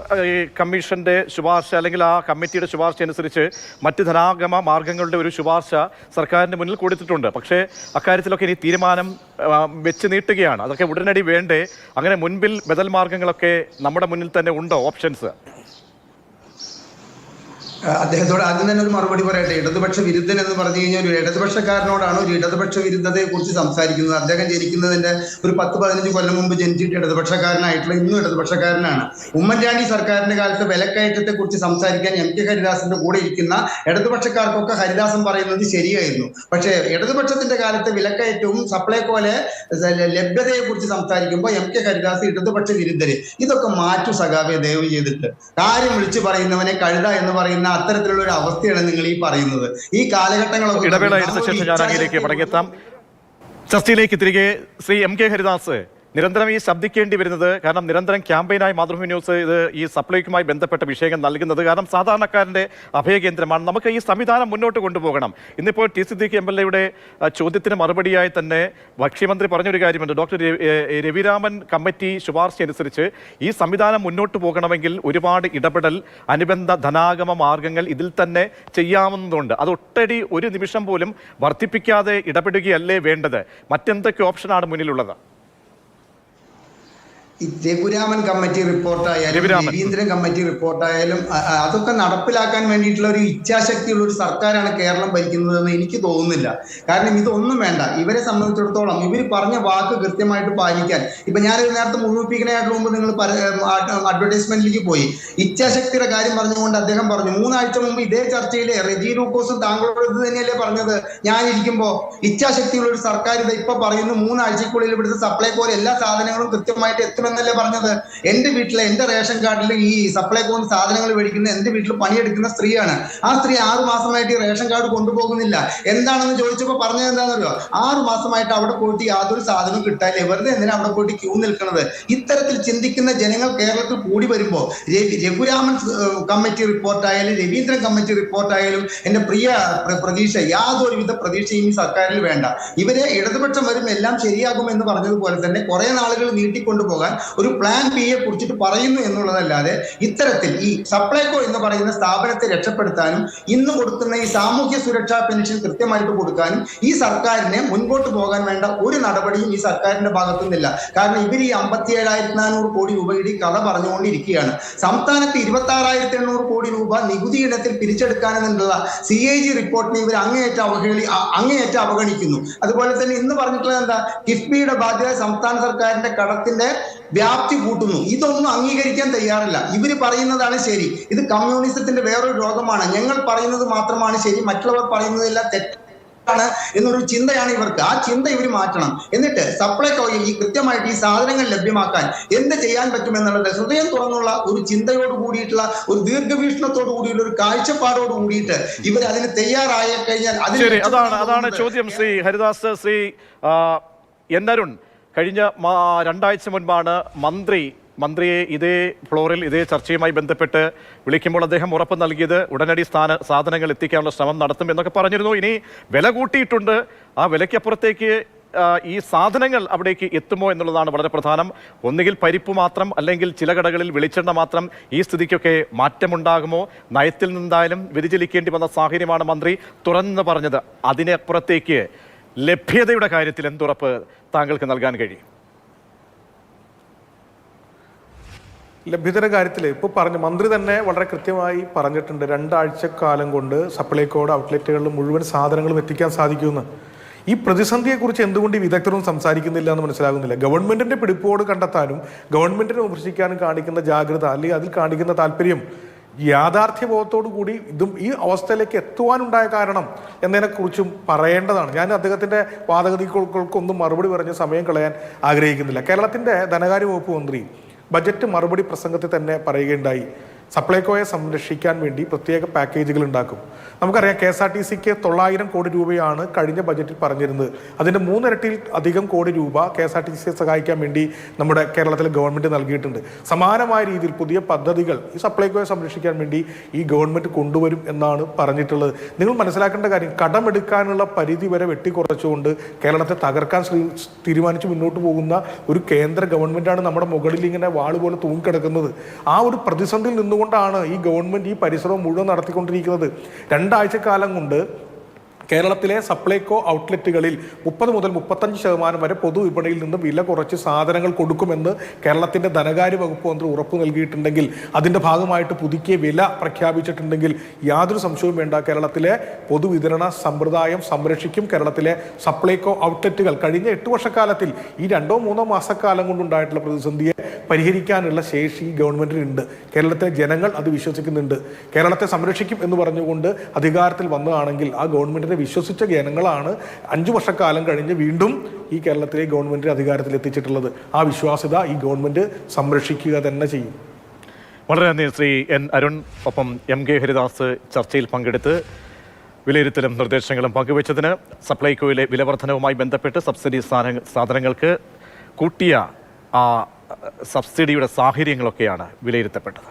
A: കമ്മീഷന്റെ ശുപാർശ അല്ലെങ്കിൽ ആ കമ്മിറ്റിയുടെ ശുപാർശ അനുസരിച്ച് മറ്റ് ധനാഗമ മാർഗങ്ങളുടെ ഒരു ശുപാർശ സർക്കാരിന്റെ മുന്നിൽ കൊടുത്തിട്ടുണ്ട്. പക്ഷേ അക്കാര്യത്തിലൊക്കെ ഇനി തീരുമാനം വെച്ച് നീട്ടുകയാണ്. അതൊക്കെ ഉടനടി വേണ്ടേ? അങ്ങനെ മുൻപിൽ ബദൽ മാർഗങ്ങളൊക്കെ നമ്മുടെ മുന്നിൽ തന്നെ ഉണ്ടോ, ഓപ്ഷൻസ്?
C: അദ്ദേഹത്തോട് ആദ്യം തന്നെ ഒരു മറുപടി പറയട്ടെ. ഇടതുപക്ഷ വിരുദ്ധൻ എന്ന് പറഞ്ഞു കഴിഞ്ഞാൽ ഒരു ഇടതുപക്ഷക്കാരനോടാണ് ഒരു ഇടതുപക്ഷ വിരുദ്ധതയെ കുറിച്ച് സംസാരിക്കുന്നത്. അദ്ദേഹം ജനിക്കുന്നതിന്റെ ഒരു 10-15 കൊല്ലം മുമ്പ് ജനിച്ചിട്ട് ഇടതുപക്ഷക്കാരനായിട്ടുള്ള ഇന്നും ഇടതുപക്ഷക്കാരനാണ്. ഉമ്മൻചാണ്ടി സർക്കാരിന്റെ കാലത്ത് വിലക്കയറ്റത്തെ കുറിച്ച് സംസാരിക്കാൻ MK ഹരിദാസിന്റെ കൂടെ ഇരിക്കുന്ന ഇടതുപക്ഷക്കാർക്കൊക്കെ ഹരിദാസൻ പറയുന്നത് ശരിയായിരുന്നു. പക്ഷേ ഇടതുപക്ഷത്തിന്റെ കാലത്ത് വിലക്കയറ്റവും സപ്ലൈകോയിലെ ലഭ്യതയെ കുറിച്ച് സംസാരിക്കുമ്പോൾ MK ഹരിദാസ് ഇടതുപക്ഷ വിരുദ്ധര്. ഇതൊക്കെ മാറ്റു സഖാവെ, ദയവ് ചെയ്തിട്ട്. കാര്യം വിളിച്ചു പറയുന്നവനെ കഴുത എന്ന് പറയുന്ന അത്തരത്തിലുള്ള ഒരു അവസ്ഥയാണ് നിങ്ങൾ ഈ പറയുന്നത്. ഈ കാലഘട്ടങ്ങളൊക്കെ
A: ചർച്ചയിലേക്ക് തിരികെ ശ്രീ MK ഹരിദാസ്, നിരന്തരം ഈ ശബ്ദിക്കേണ്ടി വരുന്നത് കാരണം നിരന്തരം ക്യാമ്പയിനായി മാതൃഭൂമി ന്യൂസ് ഇത് ഈ സപ്ലൈക്കുമായി ബന്ധപ്പെട്ട വിഷയങ്ങൾ നൽകുന്നത് കാരണം സാധാരണക്കാരൻ്റെ അഭയകേന്ദ്രമാണ്. നമുക്ക് ഈ സംവിധാനം മുന്നോട്ട് കൊണ്ടുപോകണം. ഇന്നിപ്പോൾ ടി സിദ്ദീഖ് MLA-യുടെ ചോദ്യത്തിന് മറുപടിയായി തന്നെ ഭക്ഷ്യമന്ത്രി പറഞ്ഞൊരു കാര്യമുണ്ട്. ഡോക്ടർ രവിരാമൻ കമ്മിറ്റി ശുപാർശ അനുസരിച്ച് ഈ സംവിധാനം മുന്നോട്ട് പോകണമെങ്കിൽ ഒരുപാട് ഇടപെടൽ, അനുബന്ധ ധനാഗമ മാർഗങ്ങൾ ഇതിൽ തന്നെ ചെയ്യാവുന്നതുണ്ട്. അത് ഒട്ടടി ഒരു നിമിഷം പോലും വർദ്ധിപ്പിക്കാതെ ഇടപെടുകയല്ലേ വേണ്ടത്? മറ്റെന്തൊക്കെ ഓപ്ഷനാണ് മുന്നിലുള്ളത്?
C: രഘുരാമൻ കമ്മിറ്റി റിപ്പോർട്ടായാലും രവീന്ദ്രൻ കമ്മിറ്റി റിപ്പോർട്ടായാലും അതൊക്കെ നടപ്പിലാക്കാൻ വേണ്ടിയിട്ടുള്ള ഒരു ഇച്ഛാശക്തിയുള്ള ഒരു സർക്കാരാണ് കേരളം ഭരിക്കുന്നതെന്ന് എനിക്ക് തോന്നുന്നില്ല. കാരണം ഇതൊന്നും വേണ്ട. ഇവരെ സംബന്ധിച്ചിടത്തോളം ഇവർ പറഞ്ഞ വാക്ക് കൃത്യമായിട്ട് പാലിക്കാൻ, ഇപ്പൊ ഞാനൊരു നേരത്തെ മുഴുമിപ്പിക്കണായിട്ട് മുമ്പ് നിങ്ങൾ അഡ്വർടൈസ്മെന്റിലേക്ക് പോയി ഇച്ഛാശക്തിയുടെ കാര്യം പറഞ്ഞുകൊണ്ട് അദ്ദേഹം പറഞ്ഞു 3 ആഴ്ച മുമ്പ് ഇതേ ചർച്ചയിലെ റെജി ലൂക്കോസും താങ്കളോട് ഇത് തന്നെയല്ലേ പറഞ്ഞത്? ഞാനിരിക്കുമ്പോ ഇച്ഛാശക്തിയുള്ള ഒരു സർക്കാർ ഇത് ഇപ്പൊ പറയുന്നു 3 ആഴ്ചക്കുള്ളിൽ ഇവിടുത്തെ സപ്ലൈകോയിൽ എല്ലാ സാധനങ്ങളും കൃത്യമായിട്ട് എത്തുമെന്നല്ലേ പറഞ്ഞത്? എന്റെ വീട്ടിലെ എന്റെ റേഷൻ കാർഡിൽ ഈ സപ്ലൈകോന്ന് സാധനങ്ങൾ മേടിക്കുന്ന എന്റെ വീട്ടിൽ പണിയെടുക്കുന്ന സ്ത്രീയാണ്. ആ സ്ത്രീ 6 മാസമായിട്ട് ഈ റേഷൻ കാർഡ് കൊണ്ടുപോകുന്നില്ല. എന്താണെന്ന് ചോദിച്ചപ്പോൾ പറഞ്ഞത് എന്താണെന്നറിയോ? 6 മാസമായിട്ട് അവിടെ പോയിട്ട് യാതൊരു സാധനവും കിട്ടാനില്ല. വെറുതെ എന്തിനാ അവിടെ പോയിട്ട് ക്യൂ നിൽക്കുന്നത്? ഇത്തരത്തിൽ ചിന്തിക്കുന്ന ജനങ്ങൾ കേരളത്തിൽ കൂടി വരുമ്പോൾ രഘുരാമൻ കമ്മിറ്റി റിപ്പോർട്ടായാലും രവീന്ദ്രൻ കമ്മിറ്റി റിപ്പോർട്ടായാലും എന്റെ പ്രിയ പ്രതീക്ഷ, യാതൊരുവിധ പ്രതീക്ഷയും ഈ സർക്കാരിൽ വേണ്ട. ഇവരെ ഇടതുപക്ഷം വരും എല്ലാം ശരിയാകും എന്ന് പറഞ്ഞതുപോലെ തന്നെ കുറെ നാളുകൾ നീട്ടിക്കൊണ്ടുപോകാൻ ഒരു പ്ലാൻ ബിയെ കുറിച്ചിട്ട് പറയുന്നു എന്നുള്ളതല്ലാതെ ഇത്തരത്തിൽ ഈ സപ്ലൈകോ എന്ന് പറയുന്ന സ്ഥാപനത്തെ രക്ഷപ്പെടുത്താനും ഇന്ന് കൊടുക്കുന്ന ഈ സാമൂഹ്യ സുരക്ഷാ പെൻഷൻ കൃത്യമായിട്ട് കൊടുക്കാനും ഈ സർക്കാരിനെ മുൻപോട്ട് പോകാൻ വേണ്ട ഒരു നടപടിയും ഈ സർക്കാരിന്റെ ഭാഗത്തുനിന്നില്ല. കാരണം ഇവർ ഈ 57,400 കോടി രൂപയുടെ കഥ പറഞ്ഞുകൊണ്ടിരിക്കുകയാണ്. സംസ്ഥാനത്ത് 26,800 കോടി രൂപ നികുതി ഇനത്തിൽ പിരിച്ചെടുക്കാനെന്നുള്ള CAG റിപ്പോർട്ടിനെ ഇവർ അങ്ങേയറ്റം അവഗണിക്കുന്നു. അതുപോലെ തന്നെ ഇന്ന് പറഞ്ഞിട്ടുള്ളത് എന്താ, കിഫ്ബിയുടെ ബാധ്യത സംസ്ഥാന സർക്കാരിന്റെ കടത്തിന്റെ വ്യാപ്തി കൂട്ടുന്നു. ഇതൊന്നും അംഗീകരിക്കാൻ തയ്യാറില്ല. ഇവര് പറയുന്നതാണ് ശരി. ഇത് കമ്മ്യൂണിസത്തിന്റെ വേറൊരു രോഗമാണ്. ഞങ്ങൾ പറയുന്നത് മാത്രമാണ് ശരി, മറ്റുള്ളവർ പറയുന്നതെല്ലാം തെറ്റാണ് എന്നൊരു ചിന്തയാണ് ഇവർക്ക്. ആ ചിന്ത ഇവർ മാറ്റണം. എന്നിട്ട് സപ്ലൈകോയിൽ ഈ കൃത്യമായിട്ട് ഈ സാധനങ്ങൾ ലഭ്യമാക്കാൻ എന്ത് ചെയ്യാൻ പറ്റുമെന്നുള്ളത് ഹൃദയം തുറന്നുള്ള ഒരു ചിന്തയോട് കൂടിയിട്ടുള്ള ഒരു ദീർഘവീക്ഷണത്തോട് കൂടിയുള്ള ഒരു കാഴ്ചപ്പാടോട് കൂടിയിട്ട് ഇവർ അതിന് തയ്യാറായി കഴിഞ്ഞാൽ
A: അതാണ് ചോദ്യം. ശ്രീ ഹരിദാസ്, ശ്രീ എൻ അരുൺ, കഴിഞ്ഞ 2 ആഴ്ച മുൻപാണ് മന്ത്രിയെ ഇതേ ഫ്ലോറിൽ ഇതേ ചർച്ചയുമായി ബന്ധപ്പെട്ട് വിളിക്കുമ്പോൾ അദ്ദേഹം ഉറപ്പ് നൽകിയത് ഉടനടി സാധനങ്ങൾ എത്തിക്കാനുള്ള ശ്രമം നടത്തും എന്നൊക്കെ പറഞ്ഞിരുന്നു. ഇനി വില കൂട്ടിയിട്ടുണ്ട്. ആ വിലയ്ക്കപ്പുറത്തേക്ക് ഈ സാധനങ്ങൾ അവിടേക്ക് എത്തുമോ എന്നുള്ളതാണ് വളരെ പ്രധാനം. ഒന്നുകിൽ പരിപ്പ് മാത്രം, അല്ലെങ്കിൽ ചില കടകളിൽ വെളിച്ചെണ്ണ മാത്രം. ഈ സ്ഥിതിക്കൊക്കെ മാറ്റമുണ്ടാകുമോ? നയത്തിൽ നിന്നെന്തായാലും വ്യതിചലിക്കേണ്ടി വന്ന സാഹചര്യമാണ് മന്ത്രി തുറന്നു പറഞ്ഞത്. അതിനപ്പുറത്തേക്ക് ലഭ്യതയുടെ കാര്യത്തിൽ എന്തുറപ്പ് താങ്കൾക്ക് നൽകാൻ കഴിയും?
B: ലഭ്യതയുടെ കാര്യത്തിൽ ഇപ്പോൾ പറഞ്ഞു, മന്ത്രി തന്നെ വളരെ കൃത്യമായി പറഞ്ഞിട്ടുണ്ട്, 2 ആഴ്ചക്കാലം കൊണ്ട് സപ്ലൈകോയുടെ ഔട്ട്ലെറ്റുകളിൽ മുഴുവൻ സാധനങ്ങളും എത്തിക്കാൻ സാധിക്കുമെന്ന്. ഈ പ്രതിസന്ധിയെക്കുറിച്ച് എന്തുകൊണ്ട് ഈ വിദഗ്ധരും സംസാരിക്കുന്നില്ല എന്ന് മനസ്സിലാകുന്നില്ല. ഗവൺമെന്റിന്റെ പിടിപ്പോട് കണ്ടെത്താനും ഗവൺമെന്റിനെ വിമർശിക്കാനും കാണിക്കുന്ന ജാഗ്രത, അല്ലെങ്കിൽ അതിൽ കാണിക്കുന്ന താല്പര്യം യാഥാർത്ഥ്യബോധത്തോടു കൂടി ഇതും ഈ അവസ്ഥയിലേക്ക് എത്തുവാനുണ്ടായ കാരണം എന്നതിനെക്കുറിച്ചും പറയേണ്ടതാണ്. ഞാൻ അദ്ദേഹത്തിൻ്റെ വാദഗതികൾക്കൊന്നും മറുപടി പറഞ്ഞ് സമയം കളയാൻ ആഗ്രഹിക്കുന്നില്ല. കേരളത്തിൻ്റെ ധനകാര്യ വകുപ്പ് മന്ത്രി ബജറ്റ് മറുപടി പ്രസംഗത്തിൽ തന്നെ പറയുകയുണ്ടായി, സപ്ലൈകോയെ സംരക്ഷിക്കാൻ വേണ്ടി പ്രത്യേക പാക്കേജുകൾ ഉണ്ടാക്കും. നമുക്കറിയാം, KSRTCക്ക് 900 കോടി രൂപയാണ് കഴിഞ്ഞ ബജറ്റിൽ പറഞ്ഞിരുന്നത്. അതിൻ്റെ 3 ഇരട്ടിയിൽ അധികം കോടി രൂപ KSRTCയെ സഹായിക്കാൻ വേണ്ടി നമ്മുടെ കേരളത്തിലെ ഗവൺമെൻറ് നൽകിയിട്ടുണ്ട്. സമാനമായ രീതിയിൽ പുതിയ പദ്ധതികൾ ഈ സപ്ലൈകോയെ സംരക്ഷിക്കാൻ വേണ്ടി ഈ ഗവൺമെൻറ് കൊണ്ടുവരും എന്നാണ് പറഞ്ഞിട്ടുള്ളത്. നിങ്ങൾ മനസ്സിലാക്കേണ്ട കാര്യം, കടമെടുക്കാനുള്ള പരിധി വരെ വെട്ടിക്കുറച്ചുകൊണ്ട് കേരളത്തെ തകർക്കാൻ തീരുമാനിച്ച് മുന്നോട്ട് പോകുന്ന ഒരു കേന്ദ്ര ഗവൺമെൻറ്റാണ് നമ്മുടെ മുകളിൽ ഇങ്ങനെ വാള് പോലെ തൂങ്ങിക്കിടക്കുന്നത്. ആ ഒരു പ്രതിസന്ധിയിൽ നിന്നുകൊണ്ടാണ് ഈ ഗവൺമെൻറ് ഈ പരിസരം മുഴുവൻ നടത്തിക്കൊണ്ടിരിക്കുന്നത്. 2 ആഴ്ചക്കാലം കൊണ്ട് കേരളത്തിലെ സപ്ലൈകോ ഔട്ട്ലെറ്റുകളിൽ 30 മുതൽ 35% വരെ പൊതുവിപണിയിൽ നിന്ന് വില കുറച്ച് സാധനങ്ങൾ കൊടുക്കുമെന്ന് കേരളത്തിൻ്റെ ധനകാര്യ വകുപ്പ് മന്ത്രി ഉറപ്പ് നൽകിയിട്ടുണ്ടെങ്കിൽ, അതിൻ്റെ ഭാഗമായിട്ട് പുതുക്കിയ വില പ്രഖ്യാപിച്ചിട്ടുണ്ടെങ്കിൽ യാതൊരു സംശയവും വേണ്ട, കേരളത്തിലെ പൊതുവിതരണ സമ്പ്രദായം സംരക്ഷിക്കും. കേരളത്തിലെ സപ്ലൈകോ ഔട്ട്ലെറ്റുകൾ കഴിഞ്ഞ 8 വർഷക്കാലത്തിൽ ഈ 2-3 മാസക്കാലം കൊണ്ടുണ്ടായിട്ടുള്ള പ്രതിസന്ധിയെ പരിഹരിക്കാനുള്ള ശേഷി ഗവൺമെൻറ്റിനുണ്ട്. കേരളത്തിലെ ജനങ്ങൾ അത് വിശ്വസിക്കുന്നുണ്ട്. കേരളത്തെ സംരക്ഷിക്കും എന്ന് പറഞ്ഞുകൊണ്ട് അധികാരത്തിൽ വന്നതാണെങ്കിൽ ആ ഗവൺമെൻറ്റിനെ വിശ്വസിച്ച ജനങ്ങളാണ് 5 വർഷക്കാലം കഴിഞ്ഞ് വീണ്ടും ഈ കേരളത്തിലെ ഗവൺമെൻറ് അധികാരത്തിൽ എത്തിച്ചിട്ടുള്ളത്. ആ വിശ്വാസ്യത ഈ ഗവൺമെൻറ് സംരക്ഷിക്കുക തന്നെ ചെയ്യും.
A: വളരെ നന്ദി ശ്രീ എൻ അരുൺ. ഒപ്പം MK ഹരിദാസ് ചർച്ചയിൽ പങ്കെടുത്ത് വിലയിരുത്തലും നിർദ്ദേശങ്ങളും പങ്കുവച്ചതിന്. സപ്ലൈകോയിലെ വിലവർദ്ധനവുമായി ബന്ധപ്പെട്ട് സബ്സിഡി സാധനങ്ങൾക്ക് കൂട്ടിയ സബ്സിഡിയുടെ സാഹചര്യങ്ങളൊക്കെയാണ് വിലയിരുത്തപ്പെട്ടത്.